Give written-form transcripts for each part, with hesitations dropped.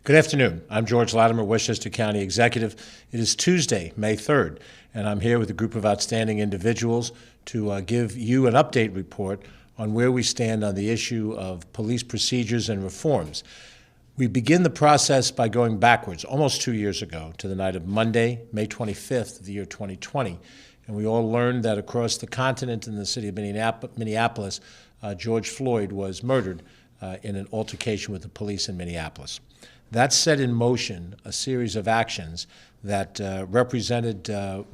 Good afternoon. I'm George Latimer, Westchester County Executive. It is Tuesday, May 3rd, and I'm here with a group of outstanding individuals to give you an update report on where we stand on the issue of police procedures and reforms. We begin the process by going backwards, almost 2 years ago, to the night of Monday, May 25th of the year 2020. And we all learned that across the continent in the city of Minneapolis, George Floyd was murdered in an altercation with the police in Minneapolis. That set in motion a series of actions that represented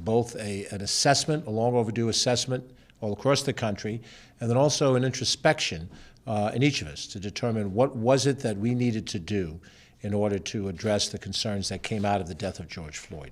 both an assessment, a long overdue assessment all across the country, and then also an introspection in each of us to determine what was it that we needed to do in order to address the concerns that came out of the death of George Floyd.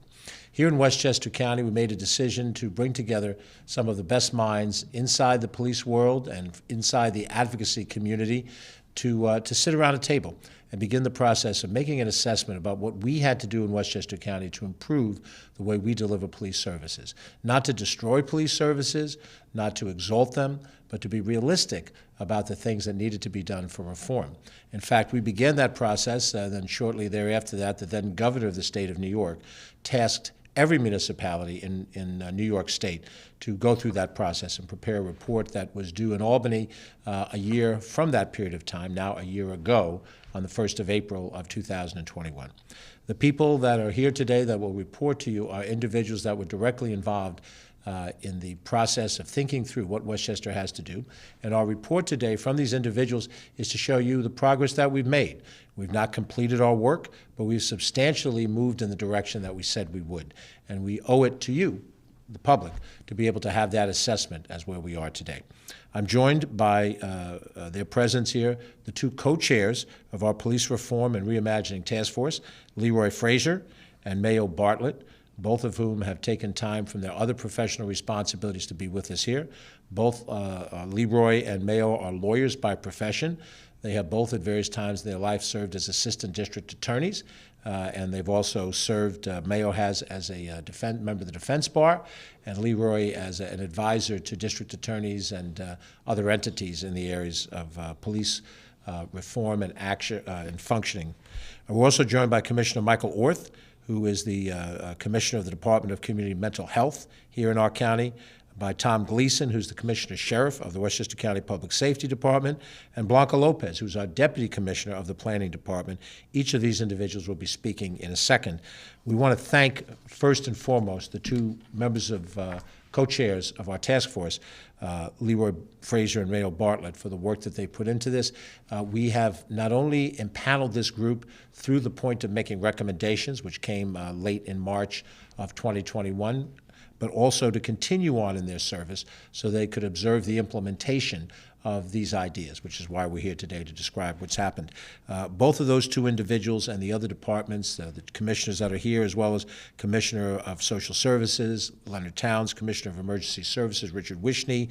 Here in Westchester County, we made a decision to bring together some of the best minds inside the police world and inside the advocacy community to sit around a table and begin the process of making an assessment about what we had to do in Westchester County to improve the way we deliver police services. Not to destroy police services, not to exalt them, but to be realistic about the things that needed to be done for reform. In fact, we began that process, then shortly thereafter that, the then governor of the state of New York tasked every municipality in New York State to go through that process and prepare a report that was due in Albany a year from that period of time, now a year ago, on the 1st of April of 2021. The people that are here today that will report to you are individuals that were directly involved in the process of thinking through what Westchester has to do. And our report today from these individuals is to show you the progress that we've made. We've not completed our work, but we've substantially moved in the direction that we said we would. And we owe it to you, the public, to be able to have that assessment as where we are today. I'm joined by their presence here, the two co-chairs of our Police Reform and Reimagining Task Force, Leroy Frazer and Mayo Bartlett, both of whom have taken time from their other professional responsibilities to be with us here. Both Leroy and Mayo are lawyers by profession. They have both at various times in their life served as assistant district attorneys, and they've also served, Mayo has as a member of the defense bar, and Leroy as an advisor to district attorneys and other entities in the areas of police reform and action and functioning. And we're also joined by Commissioner Michael Orth, who is the Commissioner of the Department of Community Mental Health here in our county, by Tom Gleason, who's the Commissioner Sheriff of the Westchester County Public Safety Department, and Blanca Lopez, who's our Deputy Commissioner of the Planning Department. Each of these individuals will be speaking in a second. We want to thank, first and foremost, the two members of co-chairs of our task force, Leroy Frazer and Mayo Bartlett, for the work that they put into this. We have not only empaneled this group through the point of making recommendations, which came late in March of 2021, but also to continue on in their service so they could observe the implementation of these ideas, which is why we're here today to describe what's happened. Both of those two individuals and the other departments, the commissioners that are here, as well as Commissioner of Social Services, Leonard Towns, Commissioner of Emergency Services, Richard Wishney,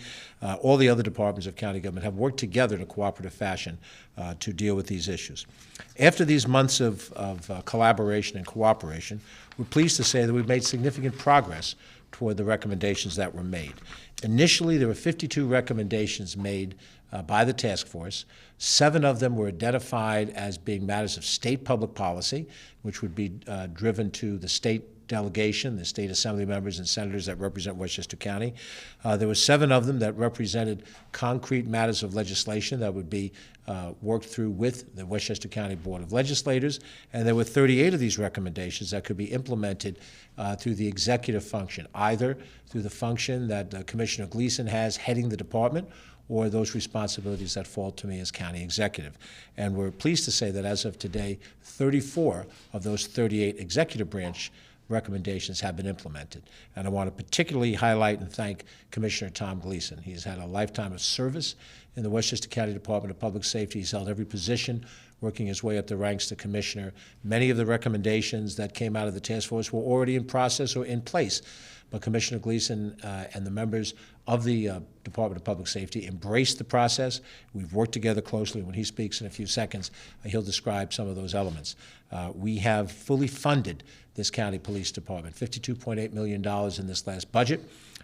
all the other departments of county government have worked together in a cooperative fashion to deal with these issues. After these months of collaboration and cooperation, we're pleased to say that we've made significant progress toward the recommendations that were made. Initially, there were 52 recommendations made by the task force. 7 of them were identified as being matters of state public policy, which would be driven to the state delegation, the state assembly members and senators that represent Westchester County. There were 7 of them that represented concrete matters of legislation that would be worked through with the Westchester County Board of Legislators, and there were 38 of these recommendations that could be implemented through the executive function, either through the function that Commissioner Gleason has heading the department, or those responsibilities that fall to me as county executive. And we're pleased to say that as of today, 34 of those 38 executive branch recommendations have been implemented. And I want to particularly highlight and thank Commissioner Tom Gleason. He's had a lifetime of service in the Westchester County Department of Public Safety. He's held every position, working his way up the ranks to commissioner. Many of the recommendations that came out of the task force were already in process or in place. But Commissioner Gleason and the members of the Department of Public Safety embraced the process. We've worked together closely. When he speaks in a few seconds, he'll describe some of those elements. We have fully funded this county police department, $52.8 million in this last budget.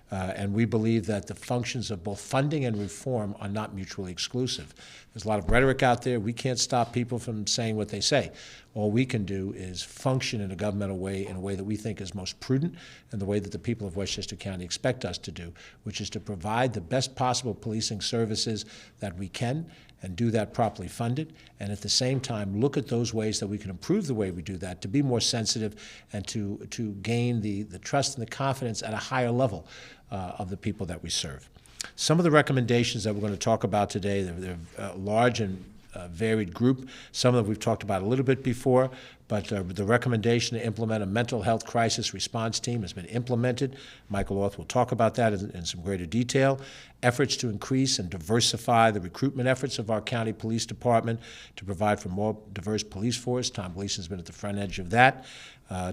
And we believe that the functions of both funding and reform are not mutually exclusive. There's a lot of rhetoric out there. We can't stop people from saying what they say. All we can do is function in a governmental way, in a way that we think is most prudent and the way that the people of Westchester County expect us to do, which is to provide the best possible policing services that we can and do that properly funded, and at the same time look at those ways that we can improve the way we do that, to be more sensitive and to gain the trust and the confidence at a higher level of the people that we serve. Some of the recommendations that we're going to talk about today, they're a large and varied group. Some of them we've talked about a little bit before, but the recommendation to implement a mental health crisis response team has been implemented. Michael Orth will talk about that in some greater detail. Efforts to increase and diversify the recruitment efforts of our county police department to provide for more diverse police force. Tom Gleason's been at the front edge of that.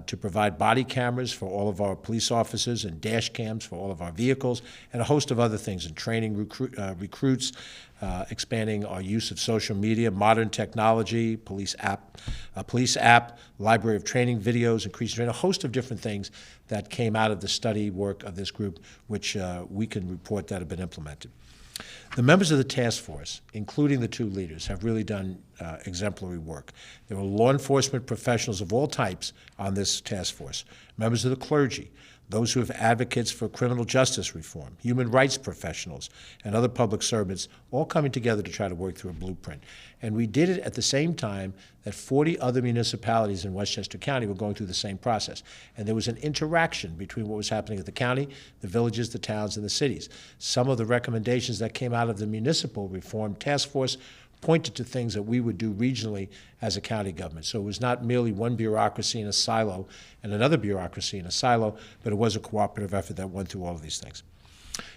To provide body cameras for all of our police officers and dash cams for all of our vehicles, and a host of other things in training recruits, expanding our use of social media, modern technology, police app, library of training videos, increasing training, a host of different things that came out of the study work of this group, which we can report that have been implemented. The members of the task force, including the two leaders, have really done exemplary work. There were law enforcement professionals of all types on this task force, members of the clergy, those who have advocates for criminal justice reform, human rights professionals, and other public servants, all coming together to try to work through a blueprint. And we did it at the same time that 40 other municipalities in Westchester County were going through the same process. And there was an interaction between what was happening at the county, the villages, the towns, and the cities. Some of the recommendations that came out of the municipal reform task force pointed to things that we would do regionally as a county government. So it was not merely one bureaucracy in a silo and another bureaucracy in a silo, but it was a cooperative effort that went through all of these things.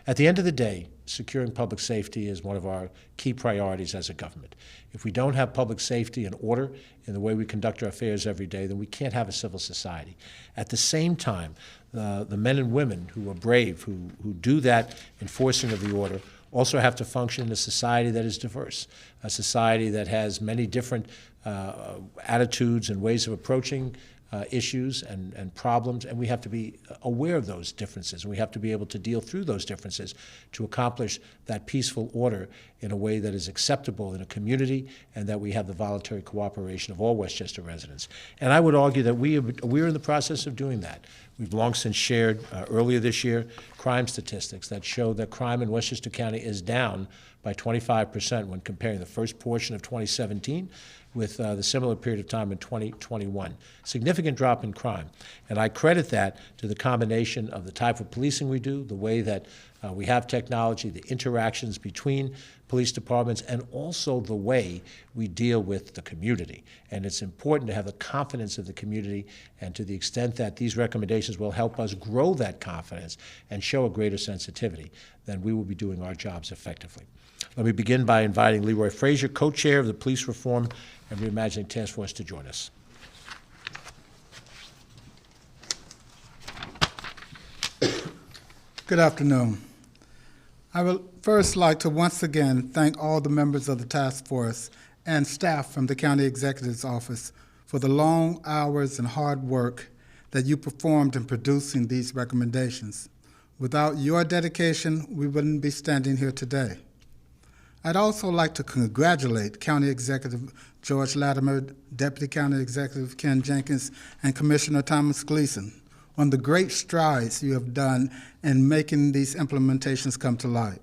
At the end of the day, securing public safety is one of our key priorities as a government. If we don't have public safety and order in the way we conduct our affairs every day, then we can't have a civil society. At the same time, the men and women who are brave, who do that enforcing of the order, also have to function in a society that is diverse, a society that has many different attitudes and ways of approaching issues and problems, and we have to be aware of those differences, and we have to be able to deal through those differences to accomplish that peaceful order in a way that is acceptable in a community, and that we have the voluntary cooperation of all Westchester residents. And I would argue that we're in the process of doing that. We've long since shared, earlier this year, crime statistics that show that crime in Westchester County is down by 25% when comparing the first portion of 2017 with the similar period of time in 2021. Significant drop in crime. And I credit that to the combination of the type of policing we do, the way that we have technology, the interactions between police departments, and also the way we deal with the community. And it's important to have the confidence of the community, and to the extent that these recommendations will help us grow that confidence and show a greater sensitivity, then we will be doing our jobs effectively. Let me begin by inviting Leroy Frazer, co-chair of the Police Reform and Reimagining Task Force, to join us. Good afternoon. I would first like to once again thank all the members of the task force and staff from the County Executive's Office for the long hours and hard work that you performed in producing these recommendations. Without your dedication, we wouldn't be standing here today. I'd also like to congratulate County Executive George Latimer, Deputy County Executive Ken Jenkins, and Commissioner Thomas Gleason on the great strides you have done in making these implementations come to light.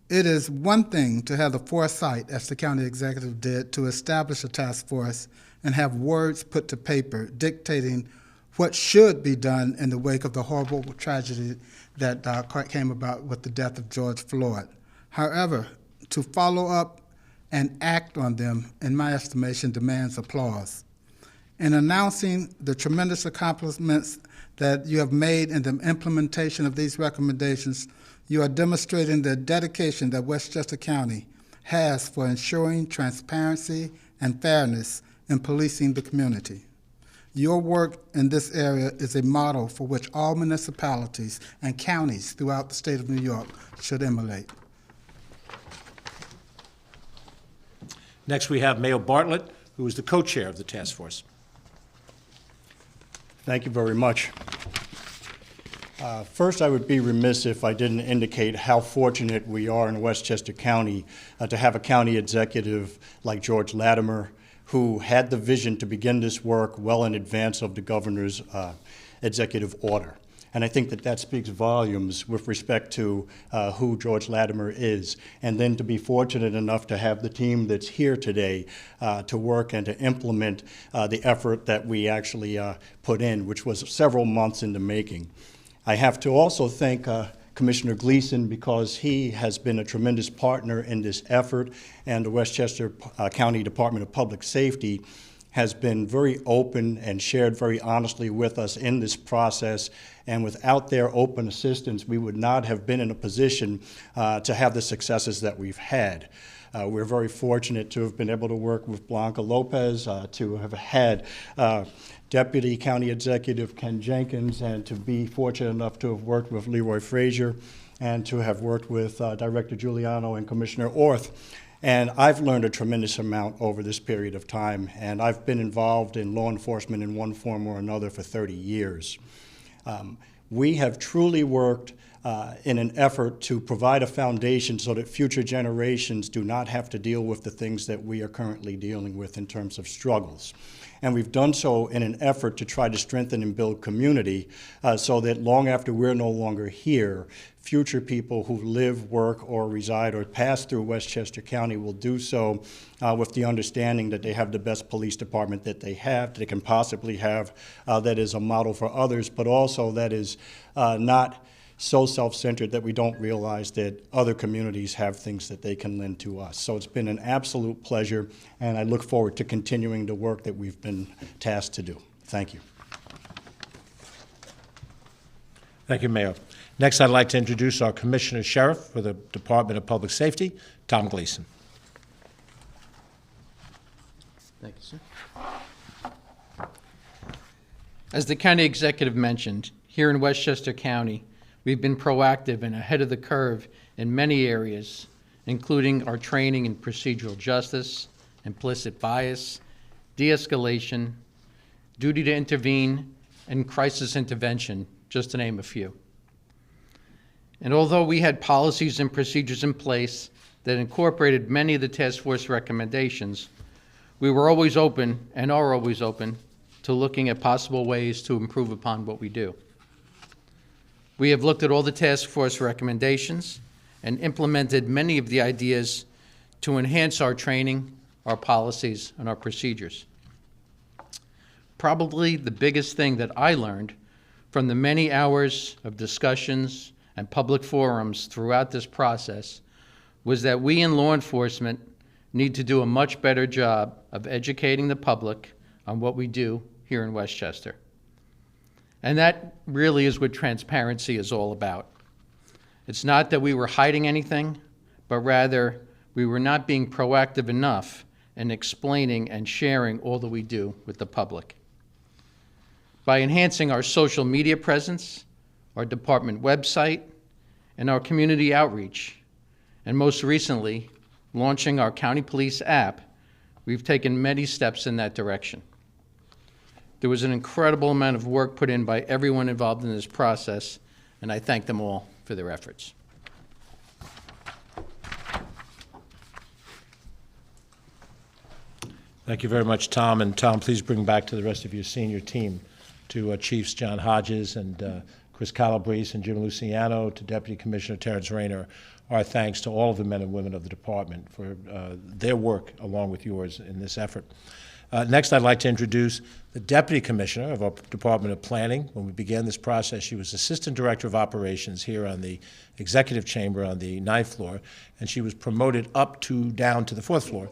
It is one thing to have the foresight, as the county executive did, to establish a task force and have words put to paper dictating what should be done in the wake of the horrible tragedy that came about with the death of George Floyd. However, to follow up and act on them, in my estimation, demands applause. In announcing the tremendous accomplishments that you have made in the implementation of these recommendations, you are demonstrating the dedication that Westchester County has for ensuring transparency and fairness in policing the community. Your work in this area is a model for which all municipalities and counties throughout the state of New York should emulate. Next, we have Mayo Bartlett, who is the co-chair of the task force. Thank you very much. First, I would be remiss if I didn't indicate how fortunate we are in Westchester County to have a county executive like George Latimer, who had the vision to begin this work well in advance of the governor's executive order. And I think that that speaks volumes with respect to who George Latimer is. And then to be fortunate enough to have the team that's here today to work and to implement the effort that we actually put in, which was several months in the making. I have to also thank Commissioner Gleason because he has been a tremendous partner in this effort, and the Westchester County Department of Public Safety has been very open and shared very honestly with us in this process. And without their open assistance, we would not have been in a position to have the successes that we've had. We're very fortunate to have been able to work with Blanca Lopez, to have had Deputy County Executive Ken Jenkins, and to be fortunate enough to have worked with Leroy Frazer, and to have worked with Director Giuliano and Commissioner Orth. And I've learned a tremendous amount over this period of time, and I've been involved in law enforcement in one form or another for 30 years. We have truly worked in an effort to provide a foundation so that future generations do not have to deal with the things that we are currently dealing with in terms of struggles. And we've done so in an effort to try to strengthen and build community so that long after we're no longer here, future people who live, work, or reside or pass through Westchester County will do so with the understanding that they have the best police department that they can possibly have, that is a model for others, but also that is not so self-centered that we don't realize that other communities have things that they can lend to us. So it's been an absolute pleasure, and I look forward to continuing the work that we've been tasked to do. Thank you. Thank you, Mayor. Next, I'd like to introduce our Commissioner Sheriff for the Department of Public Safety, Tom Gleason. Thank you, sir. As the county executive mentioned, here in Westchester County, we've been proactive and ahead of the curve in many areas, including our training in procedural justice, implicit bias, de-escalation, duty to intervene, and crisis intervention, just to name a few. And although we had policies and procedures in place that incorporated many of the task force recommendations, we were always open and are always open to looking at possible ways to improve upon what we do. We have looked at all the task force recommendations and implemented many of the ideas to enhance our training, our policies, and our procedures. Probably the biggest thing that I learned from the many hours of discussions and public forums throughout this process was that we in law enforcement need to do a much better job of educating the public on what we do here in Westchester. And that really is what transparency is all about. It's not that we were hiding anything, but rather we were not being proactive enough in explaining and sharing all that we do with the public. By enhancing our social media presence, our department website, and our community outreach, and most recently, launching our County Police app, we've taken many steps in that direction. There was an incredible amount of work put in by everyone involved in this process, and I thank them all for their efforts. Thank you very much, Tom. And Tom, please bring back to the rest of your senior team, to Chiefs John Hodges and Chris Calabrese and Jim Luciano, to Deputy Commissioner Terrence Rayner, our thanks to all of the men and women of the department for their work along with yours in this effort. Next, I'd like to introduce the Deputy Commissioner of our Department of Planning. When we began this process, she was Assistant Director of Operations here on the Executive Chamber on the 9th floor, and she was promoted down to the 4th floor,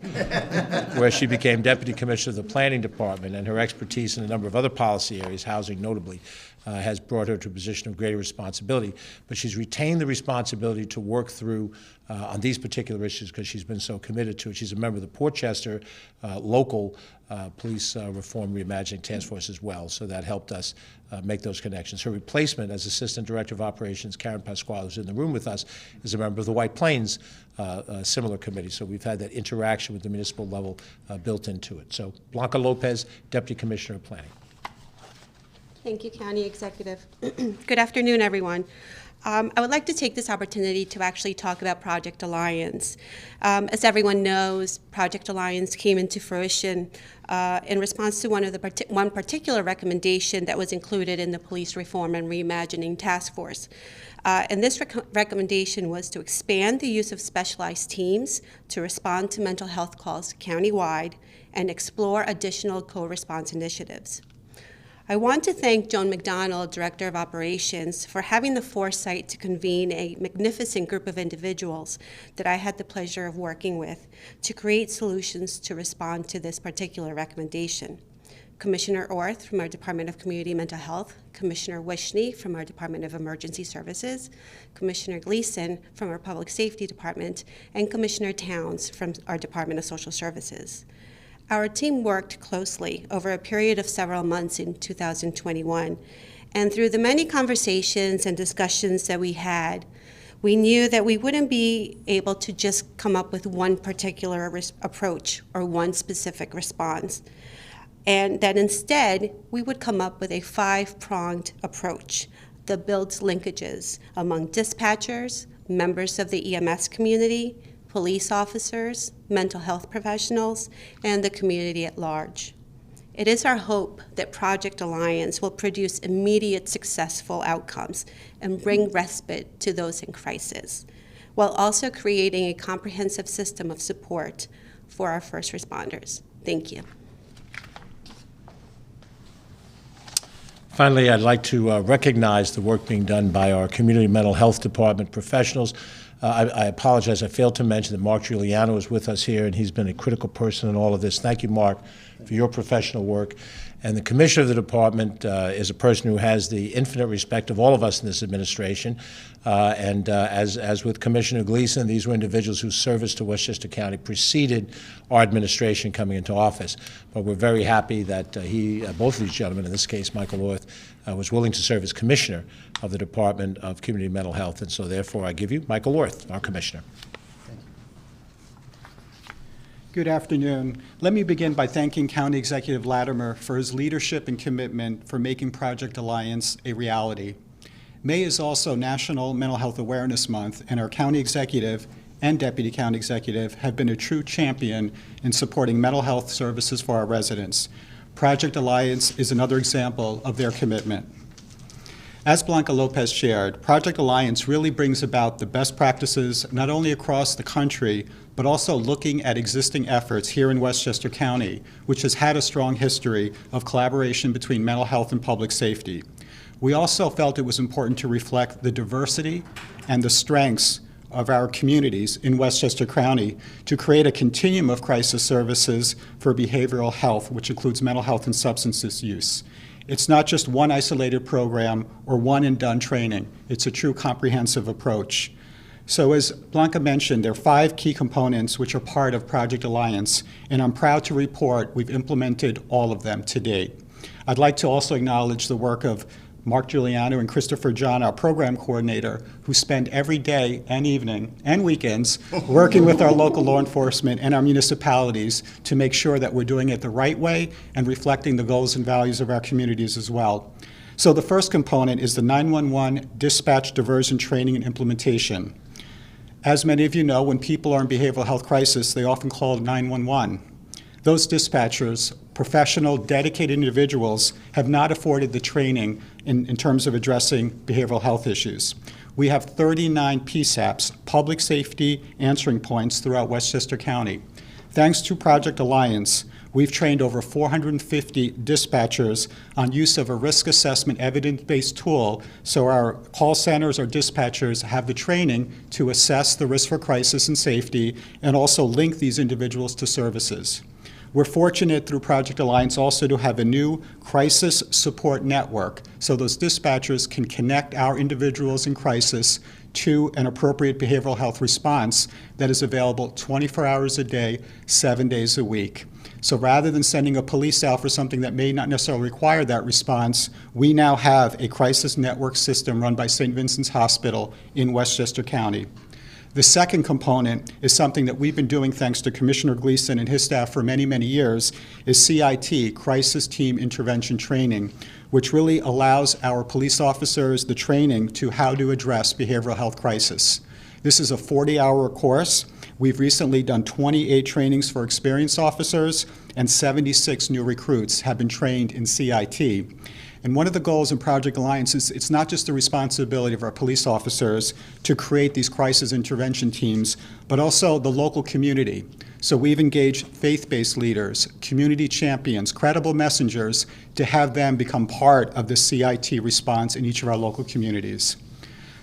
where she became Deputy Commissioner of the Planning Department, and her expertise in a number of other policy areas, housing notably, has brought her to a position of greater responsibility. But she's retained the responsibility to work through on these particular issues because she's been so committed to it. She's a member of the Portchester local police reform reimagining task force as well, so that helped us make those connections. Her replacement as Assistant Director of Operations, Karen Pasquale, who's in the room with us, is a member of the White Plains similar committee, so we've had that interaction with the municipal level built into it. So Blanca Lopez, Deputy Commissioner of Planning. Thank you, County Executive. Good afternoon, everyone. I would like to take this opportunity to actually talk about Project Alliance. As everyone knows, Project Alliance came into fruition in response to one particular recommendation that was included in the Police Reform and Reimagining Task Force. And this recommendation was to expand the use of specialized teams to respond to mental health calls countywide and explore additional co-response initiatives. I want to thank Joan McDonald, Director of Operations, for having the foresight to convene a magnificent group of individuals that I had the pleasure of working with to create solutions to respond to this particular recommendation. Commissioner Orth from our Department of Community Mental Health, Commissioner Wishney from our Department of Emergency Services, Commissioner Gleason from our Public Safety Department, and Commissioner Towns from our Department of Social Services. Our team worked closely over a period of several months in 2021, and through the many conversations and discussions that we had, we knew that we wouldn't be able to just come up with one particular approach or one specific response, and that instead we would come up with a 5-pronged approach that builds linkages among dispatchers, members of the EMS community, police officers, mental health professionals, and the community at large. It is our hope that Project Alliance will produce immediate successful outcomes and bring respite to those in crisis, while also creating a comprehensive system of support for our first responders. Thank you. Finally, I'd like to recognize the work being done by our Community Mental Health Department professionals. I apologize, I failed to mention that Mark Giuliano is with us here, and he's been a critical person in all of this. Thank you, Mark, for your professional work. And the commissioner of the department is a person who has the infinite respect of all of us in this administration. As with Commissioner Gleason, these were individuals whose service to Westchester County preceded our administration coming into office. But we're very happy that both of these gentlemen, in this case Michael Orth, was willing to serve as commissioner of the Department of Community Mental Health. And so therefore I give you Michael Orth, our commissioner. Good afternoon. Let me begin by thanking County Executive Latimer for his leadership and commitment for making Project Alliance a reality. May is also National Mental Health Awareness Month, and our County Executive and Deputy County Executive have been a true champion in supporting mental health services for our residents. Project Alliance is another example of their commitment. As Blanca Lopez shared, Project Alliance really brings about the best practices not only across the country, but also looking at existing efforts here in Westchester County, which has had a strong history of collaboration between mental health and public safety. We also felt it was important to reflect the diversity and the strengths of our communities in Westchester County to create a continuum of crisis services for behavioral health, which includes mental health and substance use. It's not just one isolated program or one and done training. It's a true comprehensive approach. So as Blanca mentioned, there are 5 key components which are part of Project Alliance, and I'm proud to report we've implemented all of them to date. I'd like to also acknowledge the work of Mark Giuliano and Christopher John, our program coordinator, who spend every day and evening and weekends working with our local law enforcement and our municipalities to make sure that we're doing it the right way and reflecting the goals and values of our communities as well. So the first component is the 911 dispatch diversion training and implementation. As many of you know, when people are in behavioral health crisis, they often call 911. Those dispatchers, professional, dedicated individuals, have not afforded the training in terms of addressing behavioral health issues. We have 39 PSAPs, public safety answering points, throughout Westchester County. Thanks to Project Alliance, we've trained over 450 dispatchers on use of a risk assessment evidence-based tool, so our call centers or dispatchers have the training to assess the risk for crisis and safety and also link these individuals to services. We're fortunate through Project Alliance also to have a new crisis support network, so those dispatchers can connect our individuals in crisis to an appropriate behavioral health response that is available 24 hours a day, 7 days a week. So rather than sending a police out for something that may not necessarily require that response, we now have a crisis network system run by St. Vincent's Hospital in Westchester County. The second component is something that we've been doing thanks to Commissioner Gleason and his staff for many, many years, is CIT, Crisis Team Intervention Training, which really allows our police officers the training to how to address behavioral health crisis. This is a 40-hour course. We've recently done 28 trainings for experienced officers, and 76 new recruits have been trained in CIT. And one of the goals in Project Alliance is it's not just the responsibility of our police officers to create these crisis intervention teams, but also the local community. So we've engaged faith-based leaders, community champions, credible messengers to have them become part of the CIT response in each of our local communities.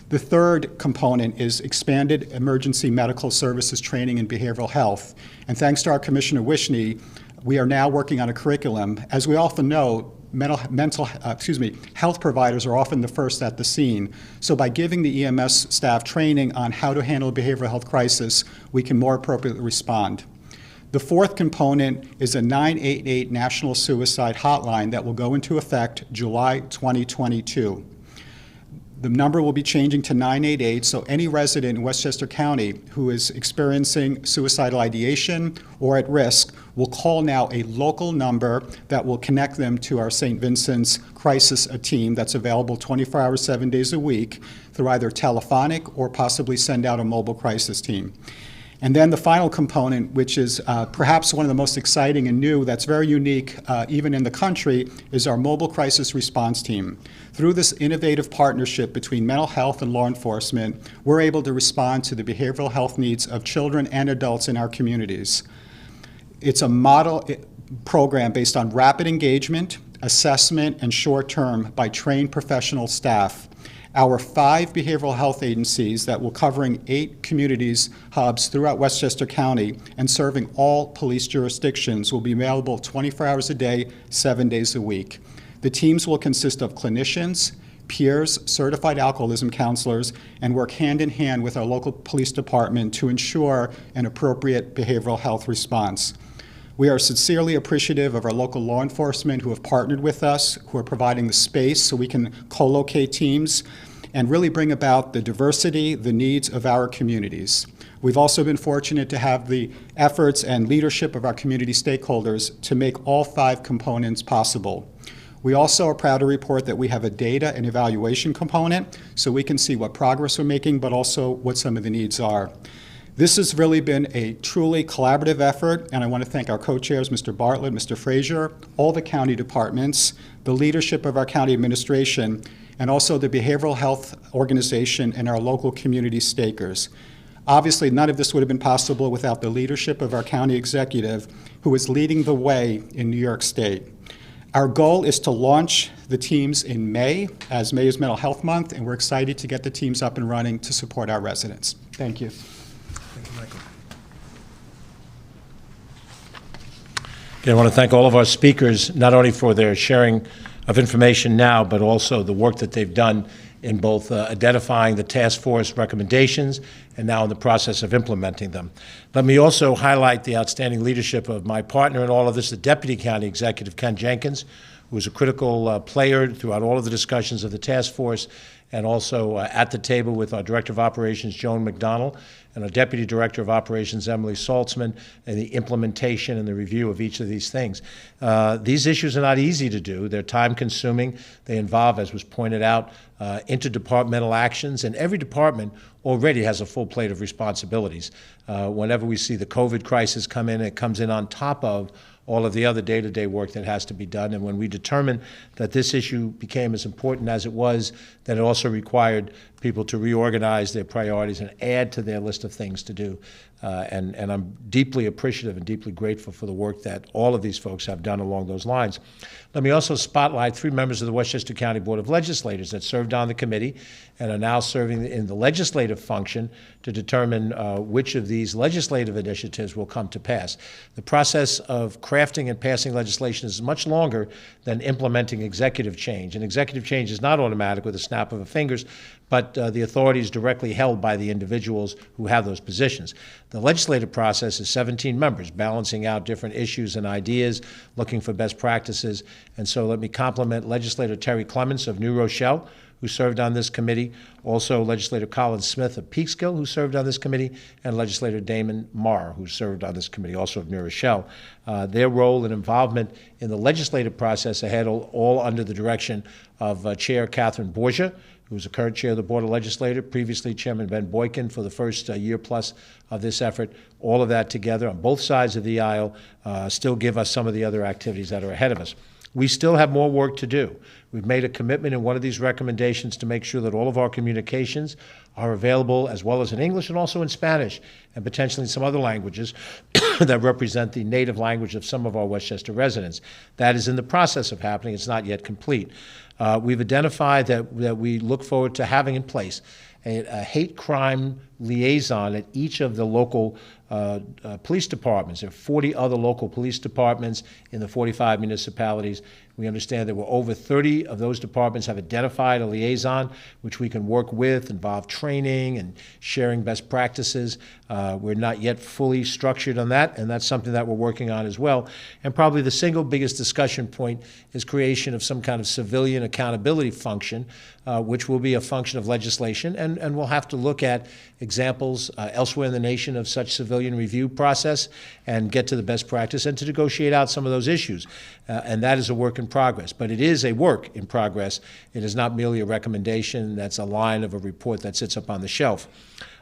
The third component is expanded emergency medical services training in behavioral health. And thanks to our Commissioner Wishney, we are now working on a curriculum. As we often know, health providers are often the first at the scene. So by giving the EMS staff training on how to handle a behavioral health crisis, we can more appropriately respond. The fourth component is a 988 national suicide hotline that will go into effect July 2022. The number will be changing to 988, so any resident in Westchester County who is experiencing suicidal ideation or at risk will call now a local number that will connect them to our St. Vincent's crisis team that's available 24 hours, 7 days a week through either telephonic or possibly send out a mobile crisis team. And then the final component, which is perhaps one of the most exciting and new, that's very unique even in the country, is our mobile crisis response team. Through this innovative partnership between mental health and law enforcement, we're able to respond to the behavioral health needs of children and adults in our communities. It's a model program based on rapid engagement, assessment, and short-term by trained professional staff. Our 5 behavioral health agencies that will covering 8 communities hubs throughout Westchester County and serving all police jurisdictions will be available 24 hours a day, 7 days a week. The teams will consist of clinicians, peers, certified alcoholism counselors, and work hand in hand with our local police department to ensure an appropriate behavioral health response. We are sincerely appreciative of our local law enforcement who have partnered with us, who are providing the space so we can co-locate teams and really bring about the diversity, the needs of our communities. We've also been fortunate to have the efforts and leadership of our community stakeholders to make all 5 components possible. We also are proud to report that we have a data and evaluation component so we can see what progress we're making, but also what some of the needs are. This has really been a truly collaborative effort, and I want to thank our co-chairs, Mr. Bartlett, Mr. Frazer, all the county departments, the leadership of our county administration, and also the behavioral health organization and our local community stakers. Obviously, none of this would have been possible without the leadership of our county executive, who is leading the way in New York State. Our goal is to launch the teams in May, as May is Mental Health Month, and we're excited to get the teams up and running to support our residents. Thank you. Thank you, Michael. Again, I want to thank all of our speakers, not only for their sharing of information now, but also the work that they've done in both identifying the task force recommendations and now in the process of implementing them. Let me also highlight the outstanding leadership of my partner in all of this, the Deputy County Executive, Ken Jenkins, who was a critical player throughout all of the discussions of the task force, and also at the table with our Director of Operations, Joan McDonnell, and our Deputy Director of Operations, Emily Saltzman, and the implementation and the review of each of these things. These issues are not easy to do. They're time-consuming. They involve, as was pointed out, interdepartmental actions, and every department already has a full plate of responsibilities. Whenever we see the COVID crisis come in, it comes in on top of all of the other day-to-day work that has to be done. And when we determined that this issue became as important as it was, then it also required people to reorganize their priorities and add to their list of things to do. And I'm deeply appreciative and deeply grateful for the work that all of these folks have done along those lines. Let me also spotlight 3 members of the Westchester County Board of Legislators that served on the committee and are now serving in the legislative function to determine which of these legislative initiatives will come to pass. The process of crafting and passing legislation is much longer than implementing executive change. And executive change is not automatic with a snap of the fingers, but the authority is directly held by the individuals who have those positions. The legislative process is 17 members, balancing out different issues and ideas, looking for best practices. And so let me compliment Legislator Terry Clements of New Rochelle, who served on this committee, also Legislator Colin Smith of Peekskill, who served on this committee, and Legislator Damon Marr, who served on this committee, also of New Rochelle. Their role and involvement in the legislative process ahead, all under the direction of Chair Catherine Borgia, who's the current chair of the Board of Legislators, previously Chairman Ben Boykin for the first year plus of this effort. All of that together on both sides of the aisle still give us some of the other activities that are ahead of us. We still have more work to do. We've made a commitment in one of these recommendations to make sure that all of our communications are available as well as in English and also in Spanish and potentially in some other languages that represent the native language of some of our Westchester residents. That is in the process of happening. It's not yet complete. We've identified that we look forward to having in place a hate crime liaison at each of the local police departments. There are 40 other local police departments in the 45 municipalities. We understand that over 30 of those departments have identified a liaison which we can work with, involve training and sharing best practices. We're not yet fully structured on that, and that's something that we're working on as well. And probably the single biggest discussion point is creation of some kind of civilian accountability function, which will be a function of legislation, and we'll have to look at examples elsewhere in the nation of such civilian review process and get to the best practice and to negotiate out some of those issues. And that is a work in progress. But it is a work in progress. It is not merely a recommendation that's a line of a report that sits up on the shelf.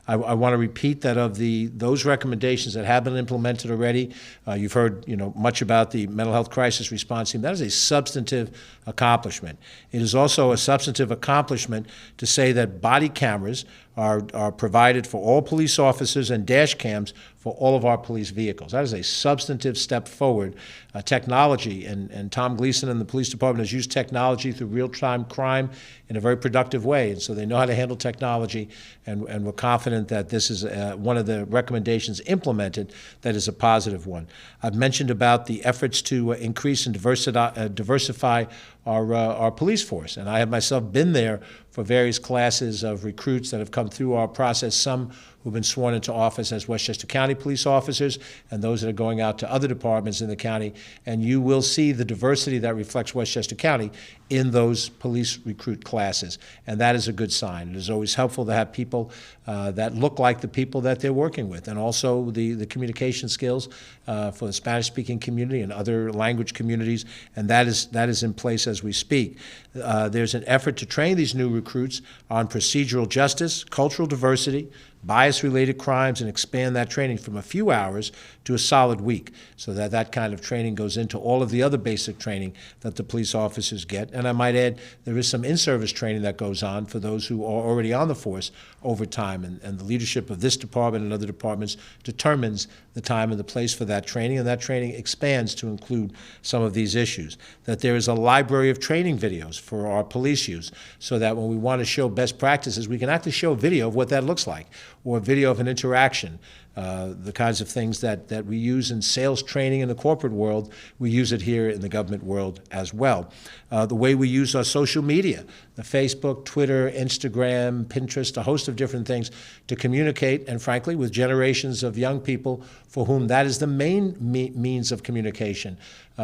I want to repeat that of those recommendations that have been implemented already, you've heard much about the mental health crisis response team. That is a substantive accomplishment. It is also a substantive accomplishment to say that body cameras are provided for all police officers and dash cams for all of our police vehicles. That is a substantive step forward. Technology, and Tom Gleason and the police department has used technology through real-time crime in a very productive way, and so they know how to handle technology, and we're confident that this is one of the recommendations implemented that is a positive one. I've mentioned about the efforts to increase and diversify our police force, and I have myself been there for various classes of recruits that have come through our process, some who've been sworn into office as Westchester County police officers, and those that are going out to other departments in the county. And you will see the diversity that reflects Westchester County in those police recruit classes, and that is a good sign. It is always helpful to have people that look like the people that they're working with, and also the communication skills for the Spanish-speaking community and other language communities, and that is in place as we speak. There's an effort to train these new recruits on procedural justice, cultural diversity, bias-related crimes, and expand that training from a few hours to a solid week, so that kind of training goes into all of the other basic training that the police officers get. And I might add, there is some in-service training that goes on for those who are already on the force over time, and the leadership of this department and other departments determines the time and the place for that training, and that training expands to include some of these issues. That there is a library of training videos for our police use, so that when we want to show best practices, we can actually show a video of what that looks like, or a video of an interaction. The kinds of things that we use in sales training in the corporate world, we use it here in the government world as well. The way we use our social media, the Facebook, Twitter, Instagram, Pinterest, a host of different things to communicate, and frankly, with generations of young people for whom that is the main means of communication.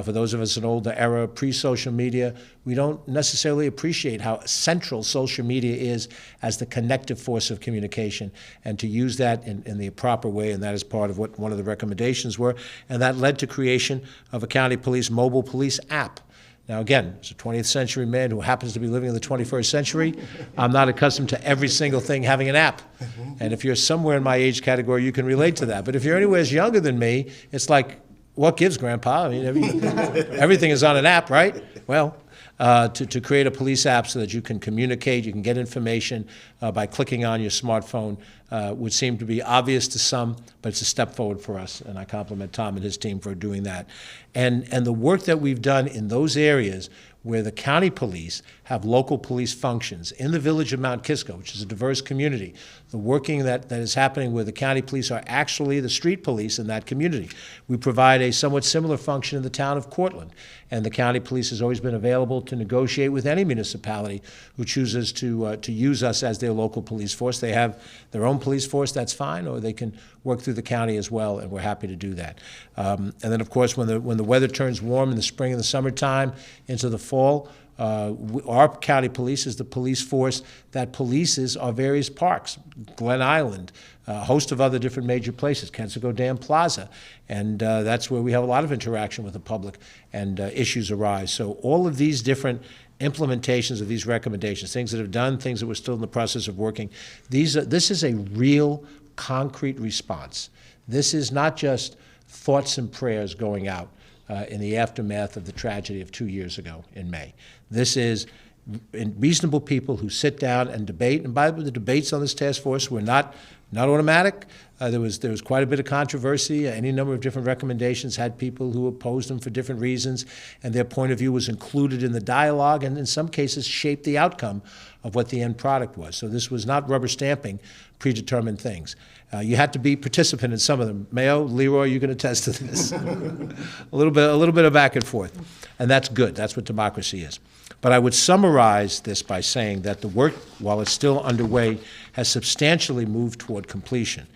For those of us in an older era, pre-social media, we don't necessarily appreciate how central social media is as the connective force of communication, and to use that in the proper way, and that is part of what one of the recommendations were, and that led to creation of a county police mobile police app. Now, again, as a 20th century man who happens to be living in the 21st century, I'm not accustomed to every single thing having an app. And if you're somewhere in my age category, you can relate to that. But if you're anywhere younger than me, it's like, what gives, Grandpa? I mean, everything is on an app, right? Well, to create a police app so that you can communicate, you can get information by clicking on your smartphone would seem to be obvious to some, but it's a step forward for us, and I compliment Tom and his team for doing that. And the work that we've done in those areas where the county police have local police functions in the village of Mount Kisco, which is a diverse community, the working that is happening where the county police are actually the street police in that community. We provide a somewhat similar function in the town of Cortland, and the county police has always been available to negotiate with any municipality who chooses to use us as their local police force. They have their own police force, that's fine, or they can work through the county as well, and we're happy to do that. And then, of course, when the weather turns warm in the spring and the summertime into the fall. Our county police is the police force that polices our various parks, Glen Island, a host of other different major places, Kensico Dam Plaza, and that's where we have a lot of interaction with the public and issues arise. So all of these different implementations of these recommendations, things that have done, things that we're still in the process of working, this is a real concrete response. This is not just thoughts and prayers going out in the aftermath of the tragedy of 2 years ago in May. This is reasonable people who sit down and debate. And by the way, the debates on this task force were not automatic. There was quite a bit of controversy. Any number of different recommendations had people who opposed them for different reasons, and their point of view was included in the dialogue, and in some cases shaped the outcome of what the end product was. So this was not rubber stamping predetermined things. You had to be participant in some of them. Mayo, Leroy, you can attest to this. a little bit of back and forth, and that's good. That's what democracy is. But I would summarize this by saying that the work, while it's still underway, has substantially moved toward completion.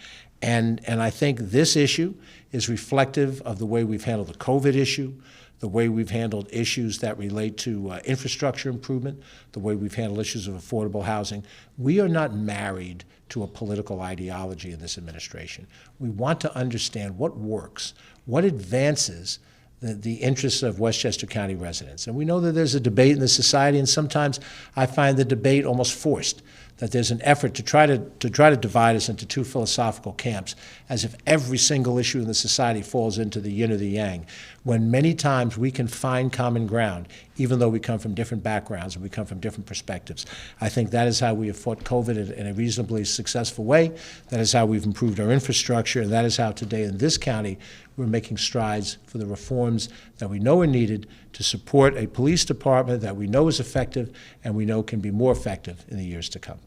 And I think this issue is reflective of the way we've handled the COVID issue, the way we've handled issues that relate to infrastructure improvement, the way we've handled issues of affordable housing. We are not married to a political ideology in this administration. We want to understand what works, what advances the interests of Westchester County residents. And we know that there's a debate in the society, and sometimes I find the debate almost forced, that there's an effort to try to divide us into two philosophical camps, as if every single issue in the society falls into the yin or the yang, when many times we can find common ground, even though we come from different backgrounds and we come from different perspectives. I think that is how we have fought COVID in a reasonably successful way. That is how we've improved our infrastructure, and that is how today in this county we're making strides for the reforms that we know are needed to support a police department that we know is effective and we know can be more effective in the years to come.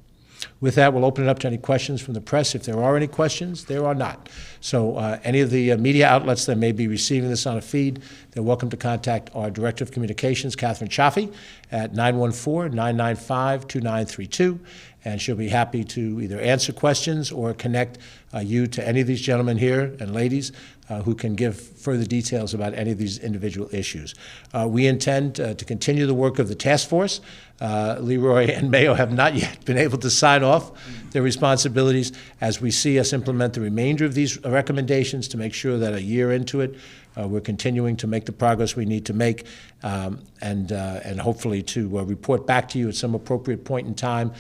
With that, we'll open it up to any questions from the press. If there are any questions, there are not. So any of the media outlets that may be receiving this on a feed, they're welcome to contact our Director of Communications, Catherine Chaffee, at 914-995-2932, and she'll be happy to either answer questions or connect you to any of these gentlemen here and ladies who can give further details about any of these individual issues. We intend to continue the work of the task force. Leroy and Mayo have not yet been able to sign off their responsibilities as we see us implement the remainder of these recommendations to make sure that a year into it, we're continuing to make the progress we need to make and hopefully to report back to you at some appropriate point in time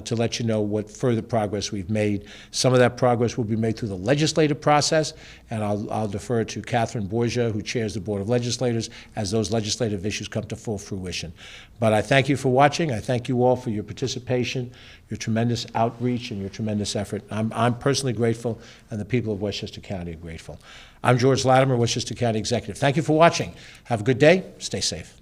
to let you know what further progress we've made. Some of that progress will be made through the legislative process, and I'll defer to Catherine Borgia, who chairs the Board of Legislators, as those legislative issues come to full fruition. But I thank you for watching. I thank you all for your participation, your tremendous outreach, and your tremendous effort. I'm personally grateful, and the people of Westchester County are grateful. I'm George Latimer, Westchester County Executive. Thank you for watching. Have a good day. Stay safe.